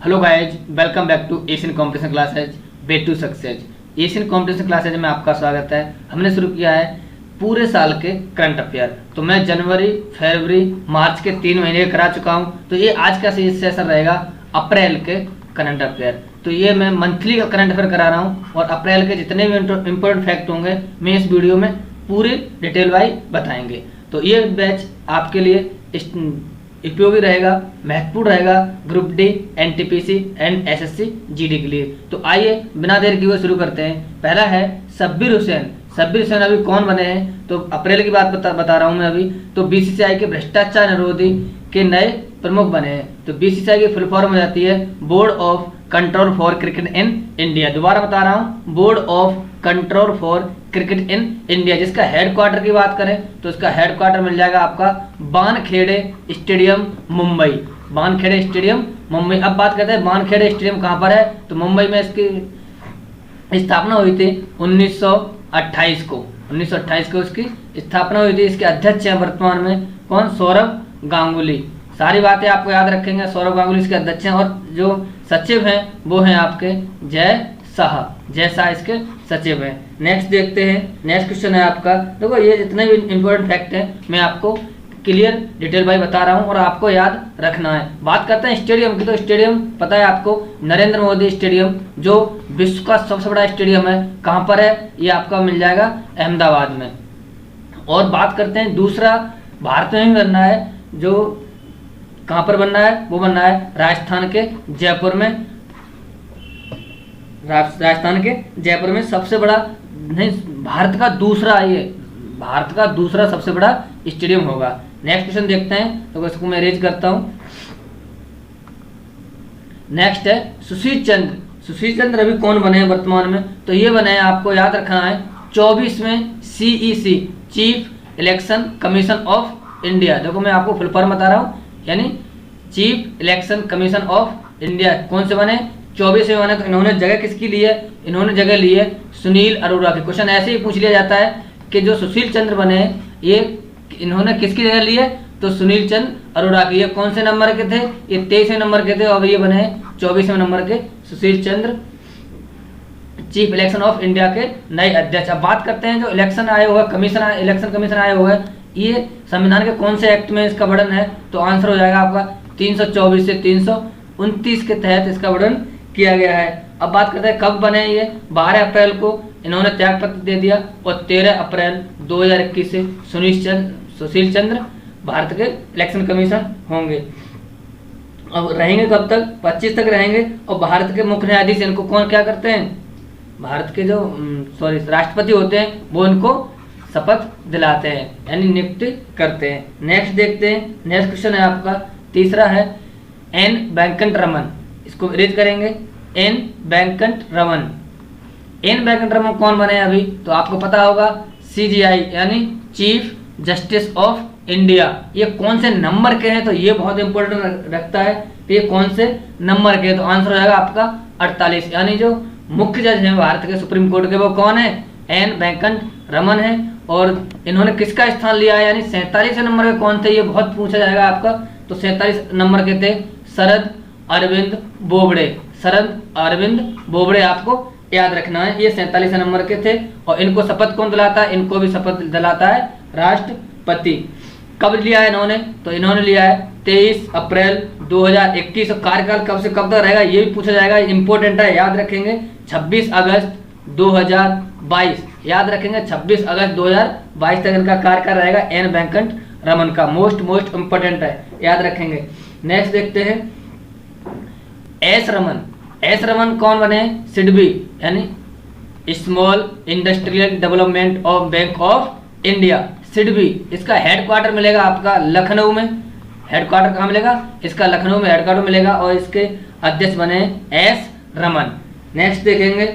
Hello guys, welcome back to Asian competition classes way to success. Asian competition classes में आपका स्वागत है। हमने शुरू किया है पूरे साल के करंट अफेयर। तो मैं जनवरी, फरवरी, मार्च के 3 महीने करा चुका हूं। तो ये आज का सेशन रहेगा अप्रैल के करंट अफेयर। तो ये मैं मंथली का करंट अफेयर करा रहा हूँ और अप्रैल के जितने भी इंपॉर्टेंट फैक्ट होंगे मैं इस वीडियो में पूरी डिटेल वाइज बताएंगे। तो ये बैच आपके लिए उपयोगी रहेगा, महत्वपूर्ण रहेगा group D, NTPC and SSC GD के लिए। तो आइए बिना देर किए हुए शुरू करते हैं। पहला है शब्बीर हुसैन। शब्बीर हुसैन अभी कौन बने हैं? तो अप्रैल की बात बता रहा हूं मैं अभी। तो बीसीसीआई के भ्रष्टाचार निरोधी के नए प्रमुख बने हैं। तो बीसीसीआई की फुल फॉर्म हो जाती है board of control for cricket in India. दोबारा बता रहा हूं, board of control for cricket in India. जिसका हेडक्वार्टर की बात करें तो इसका हेडक्वार्टर मिल जाएगा आपका वानखेड़े स्टेडियम मुंबई। वानखेड़े स्टेडियम मुंबई। अब बात करते हैं वानखेड़े स्टेडियम कहां पर है। तो मुंबई में इसकी स्थापना हुई थी 1928 को। 1928 को इसकी स्थापना हुई थी। इसके अध्यक्ष हैं वर्तमान में कौन? सौरभ गांगुली। सारी बातें आपको याद रखेंगे। सौरभ गांगुली इसके अध्यक्ष हैं और जो सचिव हैं वो हैं आपके जय शाह। जय शाह इसके सचिव हैं। नेक्स्ट देखते हैं। नेक्स्ट क्वेश्चन है आपका। देखो ये जितने भी इंपॉर्टेंट फैक्ट हैं मैं आपको क्लियर डिटेल वाइज बता रहा हूं और आपको याद रखना है। बात करते हैं स्टेडियम की। तो स्टेडियम पता है आपको, नरेंद्र मोदी स्टेडियम, जो विश्व का सबसे बड़ा स्टेडियम है। कहां पर है? ये आपका मिल जाएगा अहमदाबाद में। और बात करते हैं दूसरा, भारत में ही बनना है। जो कहां पर बनना है? वो बनना है राजस्थान के जयपुर में। राजस्थान के जयपुर में सबसे बड़ा नहीं, भारत का दूसरा सबसे बड़ा स्टेडियम होगा। नेक्स्ट क्वेश्चन देखते हैं। तो इसको मैं रेज करता हूं। नेक्स्ट है सुशील चंद्र। सुशील चंद्र अभी कौन बने हैं वर्तमान में? तो ये बने हैं, आपको याद रखना है, 24वें CEC chief election commission of India. देखो मैं आपको फुल फॉर्म बता रहा हूं, यानी chief election commission of India. कौन से बने? 24वें बने। तो इन्होंने जगह किसकी ली है? इन्होंने जगह ली है सुनील अरोड़ा की। क्वेश्चन ऐसे ही पूछ लिया जाता है कि जो सुशील चंद्र बने ये इन्होंने किसकी जगह ली है? तो सुनील चंद्र अरोड़ा की। ये कौन से नंबर के थे? ये 23वें नंबर के थे और ये बने 24वें नंबर के Sushil Chandra chief election of India के नए अध्यक्ष। अब बात करते हैं जो इलेक्शन आयोग है, इलेक्शन कमीशन आयोग है, ये संविधान के कौन से एक्ट में इसका वर्णन है? तो आंसर हो जाएगा आपका 324 से 329 के तहत इसका वर्णन किया गया है। अब बात करते हैं कब बने ये। 12 अप्रैल को इन्होंने त्यागपत्र दे दिया और 13 अप्रैल 2021 से सुशील चंद्र भारत के इलेक्शन कमीशन होंगे। अब रहेंगे कब तक? 25 तक रहेंगे। और भारत के मुख्य न्यायाधीश इनको कौन क्या करते हैं? भारत के जो राष्ट्रपति होते हैं वो इनको शपथ दिलाते हैं, यानी नियुक्ति करते हैं। नेक्स्ट देखते हैं। नेक्स्ट क्वेश्चन है आपका, तीसरा है एन वेंकट रमन। इसको रेज करेंगे। एन वेंकट रमन। एन वेंकट रमन कौन बने अभी? तो आपको पता होगा सीजीआई यानी चीफ जस्टिस ऑफ इंडिया। ये कौन से नंबर के हैं? तो ये बहुत इंपॉर्टेंट रखता है। तो ये कौन से नंबर के? तो आंसर हो जाएगा आपका 48। यानी जो मुख्य जज हैं भारत के सुप्रीम कोर्ट के वो कौन है? एन वेंकट रमन है। और इन्होंने किसका स्थान लिया है? यानी 47 नंबर के कौन थे? ये बहुत पूछा जाएगा आपका। तो 47 नंबर के थे शरद अरविंद बोबड़े। शरद अरविंद बोबड़े आपको याद रखना है। ये 47 नंबर के थे और इनको शपथ कौन दिलाता है? इनको भी शपथ दिलाता है राष्ट्रपति। कब लिया है इन्होंने? तो इन्होंने लिया है 23 अप्रैल 2021। और कार्यकाल कब से कब तक रहेगा ये भी पूछा जाएगा, इंपॉर्टेंट है, याद रखेंगे। 26 अगस्त 2022 याद रखेंगे। 26 अगस्त 2022 तक इनका कार्यकाल रहेगा एन वेंकट रमन का। मोस्ट इंपॉर्टेंट है, याद रखेंगे। नेक्स्ट देखते हैं एस रमन। एस रमन कौन बने? सिडबी यानी small industrial development of bank of India. SIDBI इसका हेडक्वार्टर मिलेगा आपका लखनऊ में। हेडक्वार्टर कहाँ मिलेगा? इसका लखनऊ में हेडक्वार्टर मिलेगा और इसके अध्यक्ष बने एस रमन। नेक्स्ट देखेंगे।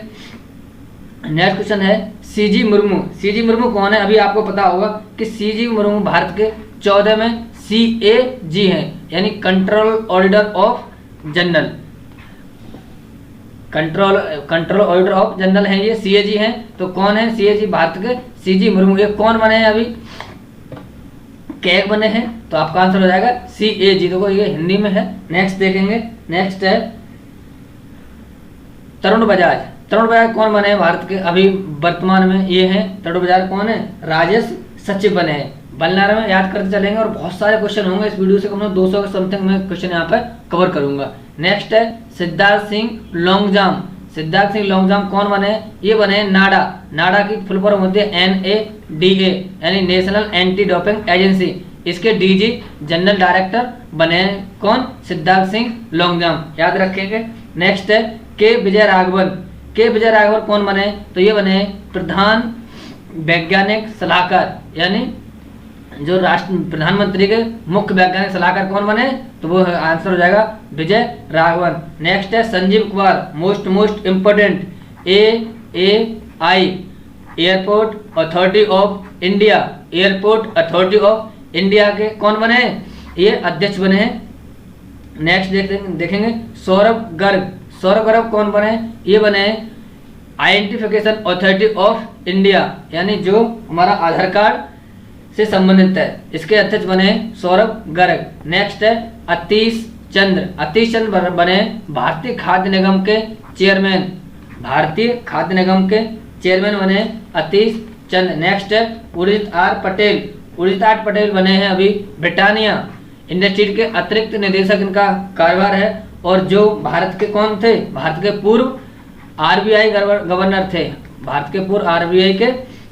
नेक्स्ट क्वेश्चन है सीजी मुर्मू। सीजी मुर्मू कौन है? अभी आपको पता होगा कि सीजी मुर्मू भारत के 14वें CAG हैं, यानी control auditor of general. Control auditor of general हैं ये, CAG हैं। तो कौन है CAG? भारत के सीजी मुर्मू। ये कौन बने हैं अभी? कैग बने हैं। तो आपका आंसर हो जाएगा CAG। देखो ये हिंदी में है। नेक्स्ट देखेंगे। नेक्स्ट है तरुण बजाज। तरुण बजाज कौन बने हैं भारत के अभी वर्तमान में? ये हैं तरुण बजाज कौन है? राजस्व सचिव बने हैं। बनना में याद करते चलेंगे और बहुत सारे क्वेश्चन होंगे इस वीडियो से, कम 200 के समथिंग में क्वेश्चन यहाँ पर कवर करूंगा। नेक्स्ट है सिद्धार्थ सिंह लॉन्गजाम। सिद्धार्थ सिंह लॉन्गजाम कौन बने? ये बने नाडा। नाडा की फुल फॉर्म होती है NADA यानी नेशनल एंटी डोपिंग एजेंसी। इसके DG जनरल डायरेक्टर बने हैं कौन? सिद्धार्थ सिंह लॉन्गजाम, याद रखेंगे। नेक्स्ट है के विजय राघवन। के विजय राघवन कौन बने? तो ये बने प्रधान वैज्ञानिक सलाहकार, यानी जो राष्ट्र प्रधानमंत्री के मुख्य वैज्ञानिक सलाहकार कौन बने? तो वो आंसर हो जाएगा विजय राघवन। नेक्स्ट है Sanjeev Kumar. Most important AAI airport authority of India. Airport authority of India के कौन बने? ये अध्यक्ष बने हैं। नेक्स्ट देखेंगे सौरभ गर्ग। सौरभ गर्ग कौन बने? ये बने आइडेंटिफिकेशन अथॉरिटी ऑफ इंडिया, यानी जो हमारा आधार कार्ड से संबंधित है, इसके अध्यक्ष बने सौरभ गर्ग। नेक्स्ट है अतीश चंद्र। अतीश चंद्र बने भारतीय खाद्य निगम के चेयरमैन। भारतीय खाद्य निगम के चेयरमैन बने अतीश चंद्र। नेक्स्ट है उदित आर पटेल। उदित आर पटेल बने हैं अभी ब्रिटानिया इंडस्ट्रीज के अतिरिक्त निदेशक इनका कार्यभार है, और जो भारत के कौन थे? भारत के पूर्व RBI गवर्नर थे। भारत के पूर्व RBI के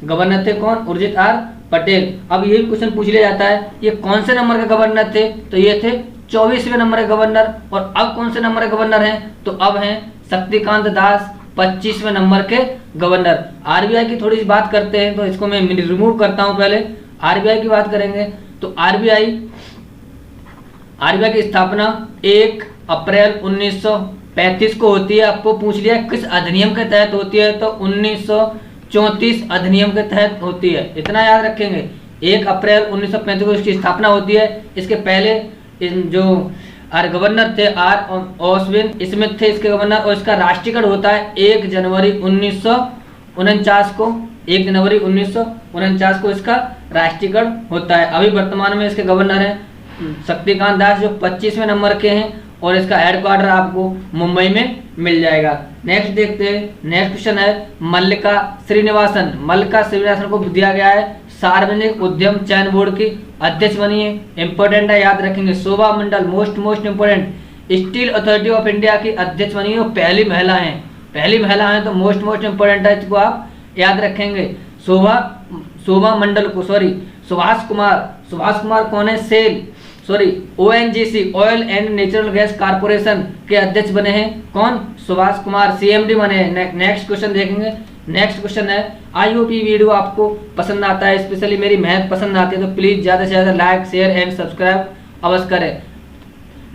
गवर्नर थे कौन? उदित आर पटेल। अब ये क्वेश्चन पूछ लिया जाता है, ये कौन से नंबर के गवर्नर थे? तो ये थे 24वें नंबर के गवर्नर। और अब कौन से नंबर के गवर्नर हैं? तो अब हैं शक्तिकांत दास 25वें नंबर के गवर्नर। RBI की थोड़ी सी बात करते हैं, तो इसको मैं रिमूव करता हूं। पहले RBI की बात करेंगे तो RBI की स्थापना 1 अप्रैल 1935 को होती है। आपको पूछ लिया किस अधिनियम के तहत होती है, तो 1934 अधिनियम के तहत होती है, इतना याद रखेंगे। 1 अप्रैल 1935 को इसकी स्थापना होती है। इसके पहले जो गवर्नर थे ऑस्विन स्मिथ थे इसके गवर्नर, और इसका राष्ट्रीयकरण होता है 1 जनवरी 1949 को। 1 जनवरी 1949 को इसका राष्ट्रीयकरण होता है। अभी वर्तमान में इसके गवर्नर हैं शक्तिकांत दास, जो 25वें नंबर के हैं, और इसका हेडक्वार्टर आपको मुंबई में मिल जाएगा। नेक्स्ट देखते हैं। नेक्स्ट क्वेश्चन है मल्लिका श्रीनिवासन। मल्लिका श्रीनिवासन को दिया गया है सार्वजनिक उद्यम चयन बोर्ड की अध्यक्ष बनी है। इंपॉर्टेंट है, याद रखेंगे। Shobha Mandal most important steel authority of India की अध्यक्ष बनी है, वो पहली महिला है। पहली महिला है तो मोस्ट इंपोर्टेंट है, इसको आप याद रखेंगे। शोभा मंडल को सुभाष कुमार कौन है? ONGC oil and natural gas corporation के अध्यक्ष बने हैं कौन? सुभाष कुमार CMD बने हैं। नेक्स्ट क्वेश्चन देखेंगे। नेक्स्ट क्वेश्चन है आई होप ये वीडियो आपको पसंद आता है, स्पेशली मेरी मेहनत पसंद आती है, तो प्लीज ज्यादा से ज्यादा लाइक शेयर एंड सब्सक्राइब अवश्य करें।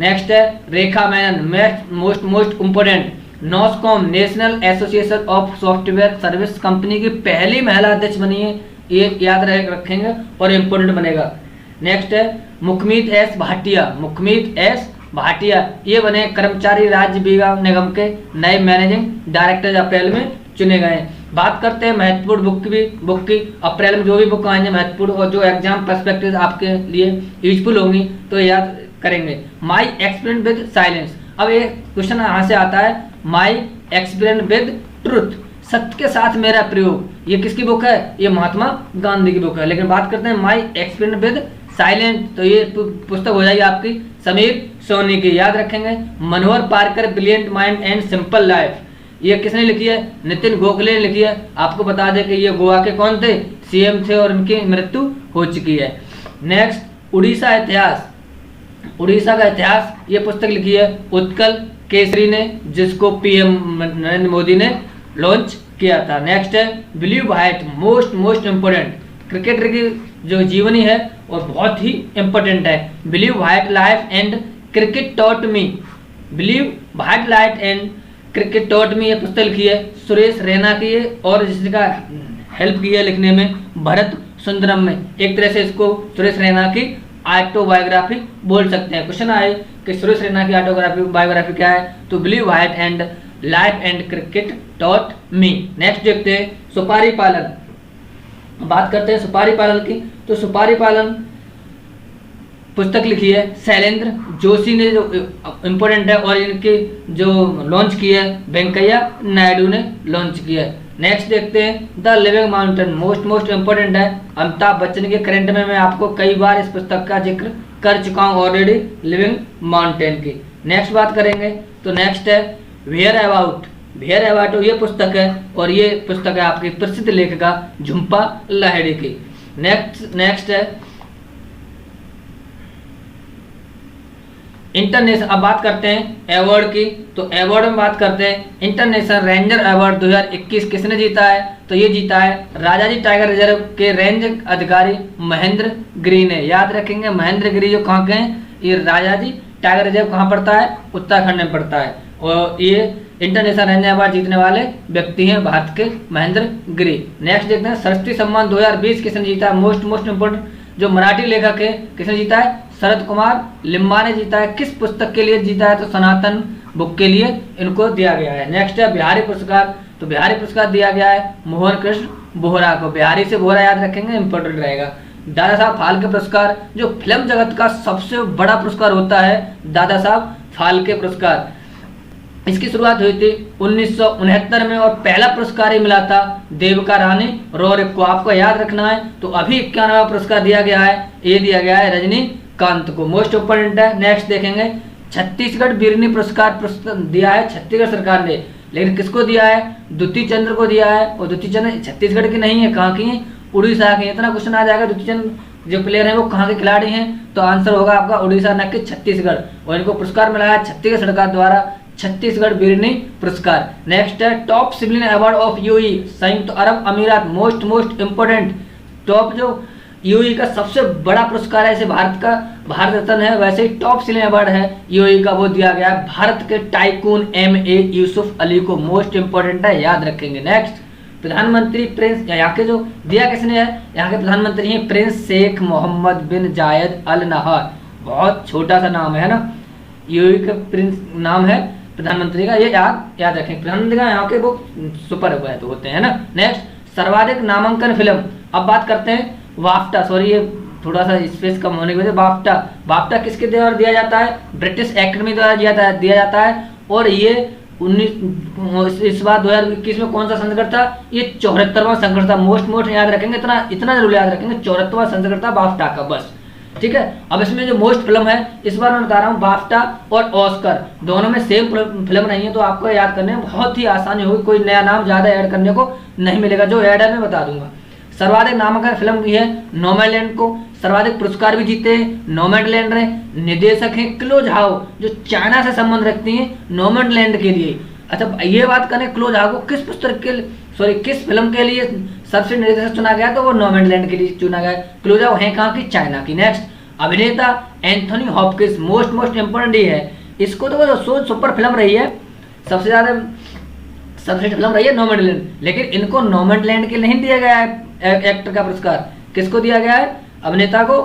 नेक्स्ट है Rekha Menon. Most important NASSCOM national association of software service company की पहली महिला अध्यक्ष बनी है, ये याद रखेंगे और इम्पोर्टेंट बनेगा। नेक्स्ट है मुखमीत एस भाटिया, ये बने कर्मचारी राज्य बीमा निगम के नए मैनेजिंग डायरेक्टर अप्रैल में चुने गए। बात करते हैं महत्वपूर्ण बुक की। अप्रैल में जो भी बुक आएंगे महत्वपूर्ण और जो एग्जाम पर्सपेक्टिव आपके लिए यूजफुल होंगी तो याद करेंगे। My experience with silence. अब ये क्वेश्चन यहाँ से आता है, माई एक्सपीरियंस विद ट्रुथ, सत्य के साथ मेरा प्रयोग। ये किसकी बुक है? ये महात्मा गांधी की बुक है। लेकिन बात करते हैं माई एक्सपीरियंस विद साइलेंट, तो ये पुस्तक हो जाएगी आपकी समीर सोनी की, याद रखेंगे। Manohar Parrikar brilliant mind and simple life, ये किसने लिखी है? नितिन गोखले ने लिखी है। आपको बता दें कि ये गोवा के कौन थे? CM थे और उनकी मृत्यु हो चुकी है। नेक्स्ट उड़ीसा का इतिहास, ये पुस्तक लिखी है उत्कल केसरी ने, जिसको PM नरेंद्र मोदी ने लॉन्च किया था। नेक्स्ट है William white, most important cricketer की जो जीवनी है और बहुत ही इंपॉर्टेंट है। William white life and cricket taught me, ये पुस्तक लिखी है सुरेश रैना की है, और जिसका हेल्प की है लिखने में भरत सुंदरम में। एक तरह से इसको सुरेश रैना की ऑटोबायोग्राफी बोल सकते हैं। क्वेश्चन आए कि सुरेश रैना की ऑटोबायोग्राफी क्या है, तो William white and life and cricket taught me. Next देखते हैं सुपारी पालन। बात करते हैं सुपारी पालन की, तो सुपारी पालन पुस्तक लिखी है शैलेंद्र जोशी ने, जो इम्पोर्टेंट है, और इनकी जो लॉन्च की है वेंकैया नायडू ने लॉन्च किया है। नेक्स्ट देखते हैं the living mountain, most important है, अमिताभ बच्चन के। करंट में मैं आपको कई बार इस पुस्तक का जिक्र कर चुका हूँ ऑलरेडी, लिविंग माउंटेन की। नेक्स्ट बात करेंगे तो नेक्स्ट है वेयर अबाउट ये पुस्तक है, और ये पुस्तक है आपकी प्रसिद्ध लेखिका झुम्पा लाहिड़ी की। नेक्स्ट है इंटरनेशनल। अब बात करते हैं अवार्ड की, तो अवार्ड में बात करते हैं इंटरनेशनल रेंजर अवार्ड 2021 किसने जीता है, तो ये जीता है राजाजी टाइगर रिजर्व के रेंज अधिकारी महेंद्र गिरी ने। याद रखेंगे महेंद्र गिरी जो कहाँ के हैं, ये राजाजी टाइगर रिजर्व कहाँ पड़ता है, उत्तराखंड में पड़ता है, और ये इंटरनेशनल रेंजर अवार्ड जीतने वाले व्यक्ति हैं भारत के महेंद्र गिरी। नेक्स्ट देखते हैं सरस्वती सम्मान 2020 किसने जीता है, मोस्ट इम्पोर्टेंट जो मराठी लेखक है, किसने जीता है, शरद कुमार लिम्बा ने जीता है। किस पुस्तक के लिए जीता है, तो सनातन बुक के लिए इनको दिया गया है। नेक्स्ट है बिहारी पुरस्कार, तो बिहारी पुरस्कार दिया गया है मोहन कृष्ण बोहरा को। बिहारी से बोहरा याद रखेंगे, इंपॉर्टेंट रहेगा। दादा साहब फाल्के पुरस्कार, जो फिल्म जगत का सबसे बड़ा पुरस्कार होता है दादा साहब फाल्के पुरस्कार, इसकी शुरुआत हुई थी 1969 में, और पहला पुरस्कार ही मिला था देविका रानी रोरिक को। आपको याद रखना है, तो अभी 91वां पुरस्कार दिया गया है, ये दिया गया है रजनीकांत को, मोस्ट इम्पोर्टेंट है। नेक्स्ट देखेंगे छत्तीसगढ़ बिरनी पुरस्कार दिया है छत्तीसगढ़ सरकार ने, लेकिन किसको दिया है, द्युति चंद्र को दिया है, और द्युति चंद्र छत्तीसगढ़ की नहीं है, कहाँ की है, उड़ीसा की। इतना क्वेश्चन आ जाएगा द्युति चंद्र जो प्लेयर हैं वो कहाँ के खिलाड़ी हैं, तो आंसर होगा आपका उड़ीसा न कि छत्तीसगढ़, और इनको पुरस्कार मिला है छत्तीसगढ़ सरकार द्वारा छत्तीसगढ़ बिरनी पुरस्कार। नेक्स्ट है top civilian award of UAE, संयुक्त अरब अमीरात, मोस्ट इम्पोर्टेंट। टॉप जो यूएई का सबसे बड़ा पुरस्कार है, जैसे भारत का भारत रत्न है, वैसे ही टॉप सिविलियन अवार्ड है यूएई का, वो दिया गया है भारत के टाइकून MA यूसुफ अली को। मोस्ट इंपॉर्टेंट है, याद रखेंगे। नेक्स्ट प्रधानमंत्री प्रिंस, यहाँ के जो दिया किसने है, यहाँ के प्रधानमंत्री हैं प्रिंस शेख मोहम्मद बिन जायद अल नहान। बहुत छोटा सा नाम है ना, यूएई का प्रिंस नाम है प्रधानमंत्री का, ये याद रखें। प्रधानमंत्री का यहाँ के वो सुपर तो होते हैं ना। नेक्स्ट सर्वाधिक नामांकन फिल्म, अब बात करते हैं वाफ्टा, सॉरी ये थोड़ा सा स्पेस कम होने की वजह से बाफ्टा किसके द्वारा दिया जाता है, ब्रिटिश एकेडमी द्वारा दिया जाता है, और ये इस बार 2021 में कौन सा संस्करण था, ये 74वां संस्करण था। मोस्ट याद रखेंगे, इतना जरूर याद रखेंगे, 74वां संस्करण था बाफ्टा का, बस ठीक है। अब इसमें जो मोस्ट फिल्म है, इस बार मैं बता रहा हूँ बाफ्टा और ऑस्कर दोनों में सेम फिल्म नहीं है, तो आपको याद करने में बहुत ही आसानी होगी, कोई नया नाम ज्यादा ऐड करने को नहीं मिलेगा, जो ऐड है मैं बता दूंगा। सर्वाधिक नामांकन फिल्म भी है नोमैडलैंड को, सर्वाधिक पुरस्कार भी जीते हैं नोमैडलैंड ने। निर्देशक हैं क्लो झाओ, जो चाइना से संबंध रखती हैं नोमैडलैंड के लिए। अच्छा ये बात करें क्लो झाओ को किस पुस्तक के किस फिल्म के लिए सबसे निर्देशक चुना गया, तो वो नोमैडलैंड के लिए चुना गया। क्लो झाओ है कहाँ की, चाइना की। नेक्स्ट अभिनेता एंथोनी हॉपकिंस, मोस्ट इंपोर्टेंट ही है, इसको तो वो सुपर फिल्म रही है, सबसे ज्यादा सबसे फिल्म रही है नोमैडलैंड, लेकिन इनको नोमैडलैंड के नहीं दिया गया है एक्टर का पुरस्कार, किसको दिया गया है, अभिनेता को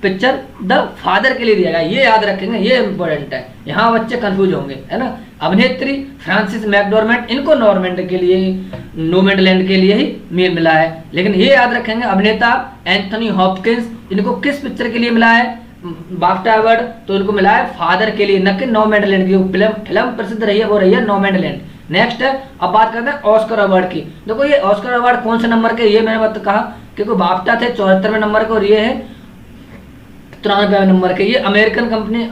पिक्चर द फादर के लिए दिया गया। ये याद रखेंगे, ये इंपॉर्टेंट है, यहाँ बच्चे कंफ्यूज होंगे, है ना। अभिनेत्री फ्रांसिस मैकडॉर्मेंट, इनको नॉर्मैंड के लिए नोमैडलैंड के लिए ही मिला है, लेकिन ये याद रखेंगे अभिनेता एंथोनी हॉपकिंस, इनको किस पिक्चर के लिए मिला है, बाफ्टा अवार्ड, तो इनको मिला है फादर के लिए, न कि नोमैडलैंड की। फिल्म प्रसिद्ध रही है वो रही है नोमैडलैंड। नेक्स्ट है, अब बात करते हैं ऑस्कर अवार्ड की। देखो ये ऑस्कर अवार्ड कौन से नंबर के, ये मैंने कहा क्योंकि बाफ्टा थे 74वें नंबर के और ये है 93वें नंबर के। ये अमेरिकन कंपनी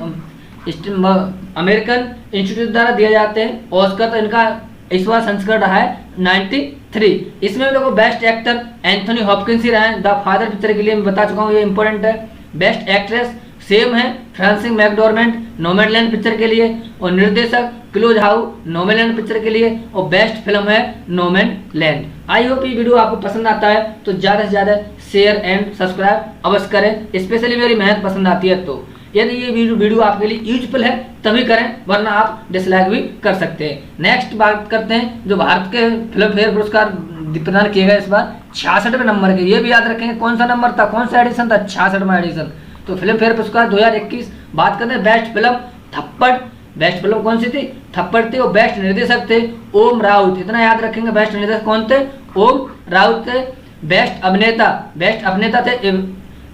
अमेरिकन इंस्टीट्यूट द्वारा दिए जाते हैं। ऑस्कर तो इनका इस बार संस्करण रहा है 93। इसमें देखो बेस्ट एक्टर एंथोनी हॉपकिंस ही रहे, द फादर पिक्चर के लिए मैं बता चुका हूँ, ये इंपॉर्टेंट है। बेस्ट एक्ट्रेस सेम है फ्रांसिस मैकडॉर्मेंट नोमैडलैंड पिक्चर के लिए, और निर्देशक क्लो झाओ नोमैडलैंड पिक्चर के लिए, और बेस्ट फिल्म है नोमैडलैंड। आई होप ये वीडियो आपको पसंद आता है तो ज़्यादा से ज़्यादा शेयर एंड सब्सक्राइब अवश्य करें, स्पेशली मेरी मेहनत पसंद आती है तो। यदि ये वीडियो आपके लिए यूजफुल है तभी करें, वरना आप डिसलाइक भी कर सकते हैं। नेक्स्ट बात करते हैं जो भारत के फिल्म फेयर पुरस्कार प्रदान किए गए इस बार 66वें नंबर के, ये भी याद रखेंगे कौन सा नंबर था, कौन सा एडिशन था, 66वां एडिशन। तो फिल्म फेयर पुरस्कार 2021। बात करते हैं बेस्ट फिल्म थप्पड़, बेस्ट फिल्म कौन सी थी, थप्पड़ थी, और बेस्ट निर्देशक थे ओम राउत, इतना याद रखेंगे, बेस्ट निर्देशक कौन थे, ओम राउत थे। बेस्ट अभिनेता थे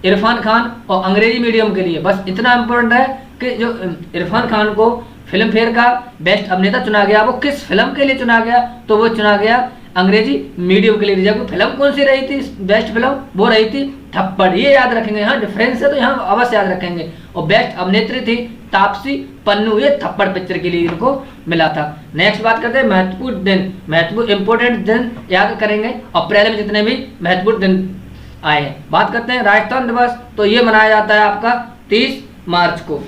इरफान खान और अंग्रेजी मीडियम के लिए बस इतना इम्पोर्टेंट है कि जो इरफान खान को फिल्म फेयर का बेस्ट अभिनेता चुना गया, वो किस फिल्म के लिए चुना गया, तो वो चुना गया अंग्रेजी मीडियम के लिए। जब फिल्म कौन सी रही थी बेस्ट फिल्म, वो रही थी थप्पड़। ये याद रखेंगे, यहाँ डिफरेंस है तो यहाँ अवश्य याद रखेंगे। और बेस्ट अभिनेत्री थी तापसी पन्नू, ये थप्पड़ पिक्चर के लिए इनको मिला था। नेक्स्ट बात करते हैं महत्वपूर्ण दिन, महत्वपूर्ण इंपोर्टेंट दिन याद करेंगे अप्रैल में जितने भी महत्वपूर्ण दिन आए हैं। बात करते हैं राजस्थान दिवस, तो ये मनाया जाता है आपका 30 मार्च को।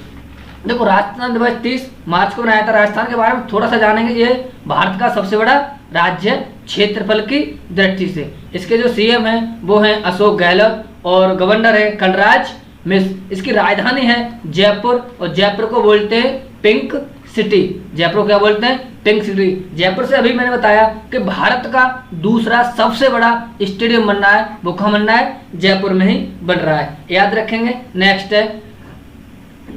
देखो राजस्थान दिवस 30 मार्च को मनाया था। राजस्थान के बारे में थोड़ा सा जानेंगे। ये भारत का सबसे बड़ा राज्य क्षेत्रफल की दृष्टि से। इसके जो सीएम हैं वो हैं अशोक गहलोत और गवर्नर है कलराज मिश्र। इसकी राजधानी है जयपुर और जयपुर को बोलते हैं पिंक सिटी। जयपुर को क्या बोलते हैं? Pink city. जयपुर से अभी मैंने बताया कि भारत का दूसरा सबसे बड़ा स्टेडियम बन रहा है, वो कहाँ बन रहा है? जयपुर में ही बन रहा है, याद रखेंगे। नेक्स्ट है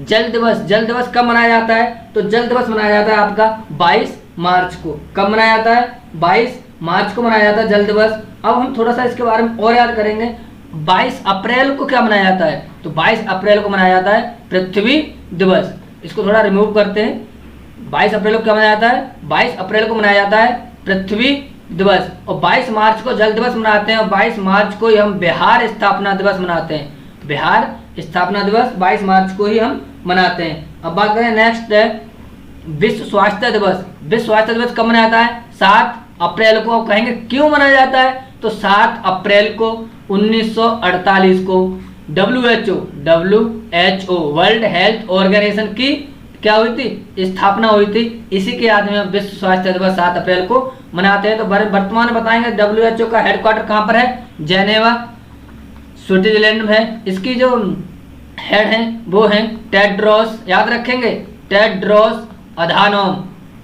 जल दिवस। जल दिवस कब मनाया जाता है? तो जल दिवस मनाया जाता है आपका 22 मार्च को। कब मनाया जाता है? 22 मार्च को मनाया जाता है जल दिवस। अब हम थोड़ा सा इसके बारे में और याद करेंगे। 22 अप्रैल को क्या मनाया जाता है? तो 22 अप्रैल को मनाया जाता है पृथ्वी दिवस। इसको थोड़ा रिमूव करते हैं। 22 अप्रैल को क्या मनाया जाता है? 22 अप्रैल को मनाया जाता है पृथ्वी दिवस। और 22 मार्च को जल दिवस मनाते हैं और 22 मार्च को ही हम बिहार स्थापना दिवस मनाते हैं। बिहार स्थापना दिवस 22 मार्च को ही हम मनाते हैं। अब बात करें नेक्स्ट है विश्व स्वास्थ्य दिवस। विश्व स्वास्थ्य दिवस कब मनाया जाता है? 7 अप्रैल को। आप कहेंगे क्यों मनाया जाता है? तो 7 अप्रैल को 1948 को WHO वर्ल्ड हेल्थ ऑर्गेनाइजेशन की क्या हुई थी? स्थापना हुई थी। इसी के याद में हम विश्व स्वास्थ्य दिवस 7 अप्रैल को मनाते हैं। तो वर्तमान में बताएंगे WHO का हेडक्वार्टर कहाँ पर है? जेनेवा स्विट्जरलैंड में है। इसकी जो हेड हैं वो हैं टेड्रोस, याद रखेंगे टेड्रोस अधानोम।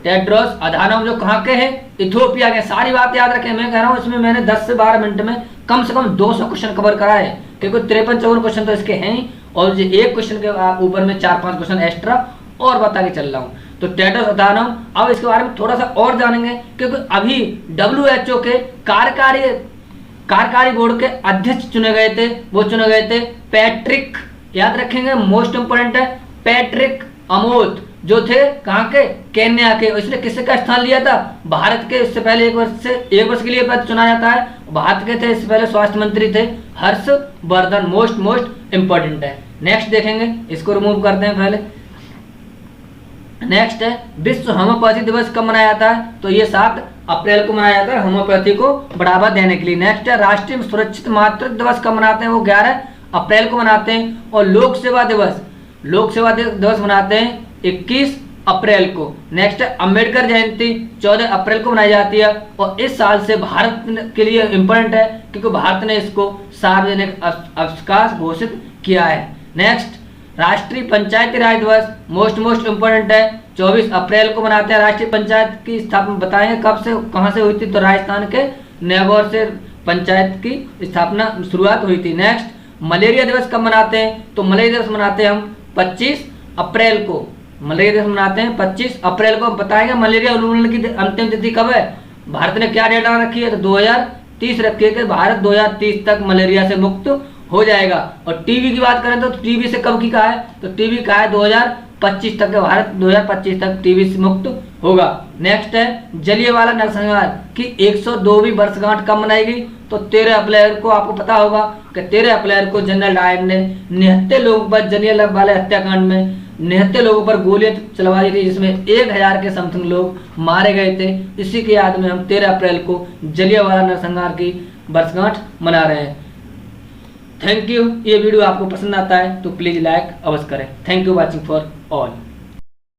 टेड्रोस अधानोम जो कहाँ के हैं? इथियोपिया के। सारी बात याद रखें। मैं कह रहा हूँ इसमें मैंने 10 से 12 मिनट में कम से कम 200 क्वेश्चन कवर करा है, क्योंकि 53-54 क्वेश्चन तो इसके हैं ही, और ये एक क्वेश्चन के ऊपर में 4-5 क्वेश्चन एक्स्ट्रा और बता के चल रहा हूँ। तो टेड्रोस अधानोम, अब इसके बारे में थोड़ा सा और जानेंगे, क्योंकि अभी WHO के कार्यकारी बोर्ड के अध्यक्ष चुने गए थे। वो चुने गए थे पैट्रिक, याद रखेंगे मोस्ट इंपोर्टेंट है, पैट्रिक अमोत, जो थे कहाँ के? केन्या के। इसने किससे का स्थान लिया था? भारत के। इससे पहले एक वर्ष के लिए पद चुना जाता है। भारत के थे, इससे पहले स्वास्थ्य मंत्री थे हर्षवर्धन। मोस्ट इंपोर्टेंट है। नेक्स्ट देखेंगे, इसको रिमूव करते हैं पहले। नेक्स्ट है विश्व होम्योपैथी दिवस कब मनाया जाता है? तो ये 7 अप्रैल को मनाया जाता है होम्योपैथी को बढ़ावा देने के लिए। नेक्स्ट है राष्ट्रीय सुरक्षित मातृत्व दिवस कब मनाते हैं? वो 11 अप्रैल को मनाते हैं। और लोक सेवा दिवस मनाते हैं 21 अप्रैल को। नेक्स्ट है अम्बेडकर जयंती 14 अप्रैल को मनाई जाती है। और इस साल से भारत के लिए इम्पोर्टेंट है, क्योंकि भारत ने इसको सार्वजनिक अवकाश घोषित किया है। नेक्स्ट राष्ट्रीय पंचायती राज दिवस मोस्ट इंपोर्टेंट है, 24 अप्रैल को मनाते हैं। राष्ट्रीय पंचायत की स्थापना बताएंगे कब से कहां से हुई थी? तो राजस्थान के नागौर से पंचायत की स्थापना शुरुआत हुई थी। नेक्स्ट मलेरिया दिवस कब मनाते हैं? तो मलेरिया दिवस मनाते हैं हम 25 अप्रैल को। मलेरिया दिवस मनाते हैं 25 अप्रैल को। बताएंगे मलेरिया उन्मूलन की अंतिम तिथि कब है? भारत ने क्या डेडलाइन रखी है? तो 2030 रखी है कि भारत 2030 तक मलेरिया से मुक्त हो जाएगा। और टीबी की बात करें तो टीबी से कब की कहा है? तो टीबी कहा है 2025 तक, भारत 2025 तक टीबी से मुक्त होगा। नेक्स्ट है जलियांवाला नरसंहार की 102वीं वर्षगांठ कब मनाएगी? तो 13 अप्रैल को। आपको पता होगा कि 13 अप्रैल को जनरल डायर ने 69 लोगों पर जलियांवाला हत्याकांड में 69 लोगों पर गोलियां चलवाई थी, जिसमें 1000 के समथिंग लोग मारे गए थे। इसी की याद में हम 13 अप्रैल को जलियांवाला नरसंहार की वर्षगांठ मना रहे हैं। Thank you. ये वीडियो आपको पसंद आता है तो प्लीज लाइक अवश्य करें। Thank you watching for all.